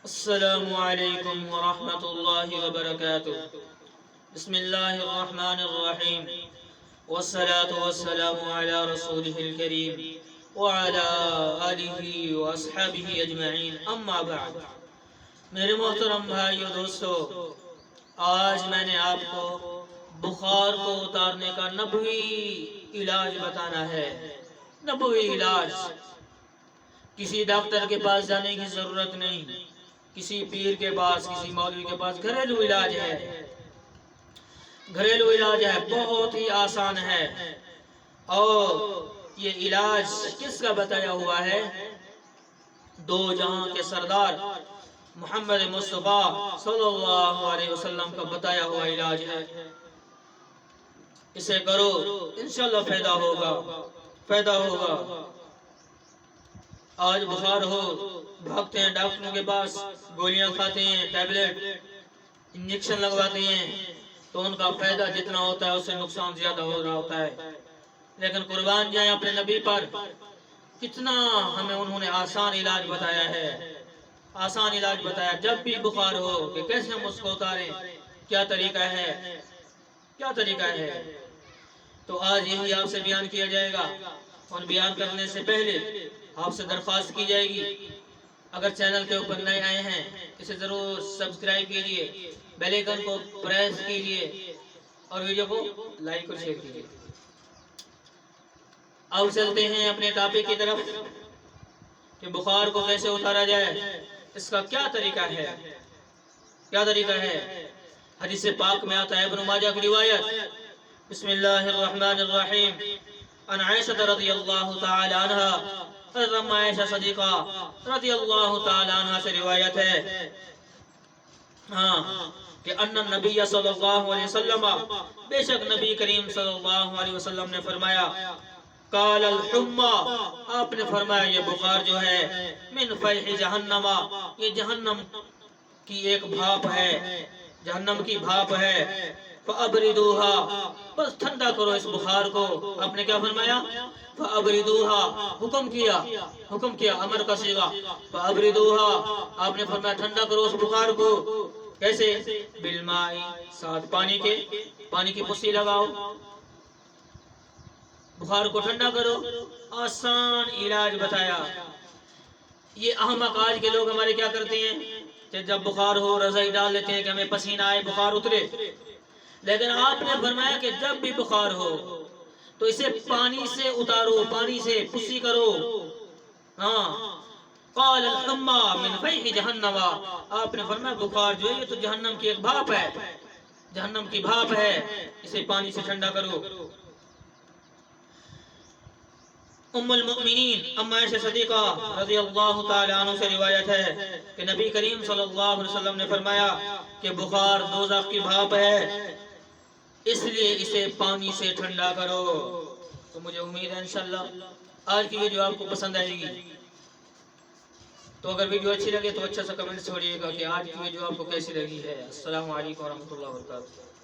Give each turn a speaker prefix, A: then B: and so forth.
A: السلام علیکم ورحمۃ اللہ وبرکاتہ۔ بسم اللہ الرحمن الرحیم، والصلاة والسلام علی رسولہ الکریم وعلی آلہ واصحابہ اجمعین، اما بعد۔ میرے محترم بھائیو دوستو، آج میں نے آپ کو بخار کو اتارنے کا نبوی علاج بتانا ہے۔ نبوی علاج، کسی ڈاکٹر کے پاس جانے کی ضرورت نہیں، کسی پیر کے پاس، کسی مولوی کے پاس، گھریلو علاج ہے۔ گھریلو علاج ہے، بہت ہی آسان ہے۔ اور یہ علاج کس کا بتایا ہوا ہے؟ دو جہاں کے سردار محمد مصطفیٰ صلی اللہ علیہ وسلم کا بتایا ہوا علاج ہے۔ اسے کرو، انشاءاللہ فائدہ ہوگا، فائدہ ہوگا۔ آج بخار ہو، بھاگتے ہیں ڈاکٹروں کے پاس، گولیاں کھاتے ہیں، ٹیبلٹ، انجیکشن لگواتے ہیں، تو ان کا فائدہ جتنا ہوتا ہے اس سے نقصان زیادہ ہو رہا ہوتا ہے۔ لیکن قربان جائیں اپنے نبی پر، کتنا ہمیں انہوں نے آسان علاج بتایا ہے۔ آسان علاج بتایا، جب بھی بخار ہو کہ کیسے ہم اس کو اتاریں، کیا طریقہ ہے، کیا طریقہ ہے۔ تو آج یہی آپ سے بیان کیا جائے گا۔ اور بیان کرنے سے پہلے آپ سے درخواست کی جائے گی، اگر چینل کے اوپر نئے آئے ہیں اسے ضرور سبسکرائب کیجئے، بیل آئیکن کو پریس کیجئے اور ویڈیو کو لائک اور شیئر کیجئے۔ اب چلتے ہیں اپنے ٹاپک کی طرف کہ بخار کو کیسے اتارا جائے، اس کا کیا طریقہ ہے، کیا طریقہ ہے۔ حدیث پاک میں آتا ہے، ابن ماجہ کی روایت، بسم اللہ الرحمن الرحیم، عن عائشہ رضی اللہ تعالی عنہ، حضرت عائشہ صدیقہ رضی اللہ تعالی عنہ سے روایت ہے کہ ان النبی صلی اللہ علیہ وسلم، بے شک نبی کریم صلی اللہ علیہ وسلم نے فرمایا، قال الحمى، آپ نے فرمایا یہ بخار جو ہے، من فیح جہنم، یہ جہنم کی ایک بھاپ ہے، جہنم کی بھاپ ہے، فَأَبْرِدُوهَا، بس ٹھنڈا کرو اس بخار کو۔ آپ نے کیا فرمایا؟ فَأَبْرِدُوهَا، حکم کیا، امر کا صیغہ، فَأَبْرِدُوهَا، آپ نے فرمایا ٹھنڈا کرو اس بخار کو۔ کیسے؟ بالماء، ساتھ پانی کی پسی لگاؤ، بخار کو ٹھنڈا کرو۔ آسان علاج بتایا۔ یہ احمق آج کے لوگ ہمارے کیا کرتے ہیں کہ جب بخار ہو رضائی ڈال لیتے ہیں کہ ہمیں پسینہ آئے، بخار اترے۔ لیکن آپ نے فرمایا کہ جب بھی بخار ہو تو اسے پانی سے اتارو، پانی سے پسی کرو۔ قال الحمى من فیح جہنم، آپ نے فرمایا بخار جو ہے یہ تو جہنم کی ایک بھاپ ہے، جہنم کی بھاپ ہے، اسے پانی سے ٹھنڈا کرو۔ ام المؤمنین ام عائشہ صدیقہ رضی اللہ تعالی عنہ سے روایت ہے کہ نبی کریم صلی اللہ علیہ وسلم نے فرمایا کہ بخار دوزخ کی بھاپ ہے، اس لیے اسے پانی سے ٹھنڈا کرو۔ تو مجھے امید ہے انشاءاللہ آج کی ویڈیو آپ کو پسند آئے گی۔ تو اگر ویڈیو اچھی لگے تو اچھا سا کمنٹ چھوڑیے گا کہ آج کی ویڈیو آپ کو کیسی لگی ہے۔ السلام علیکم ورحمۃ اللہ وبرکاتہ۔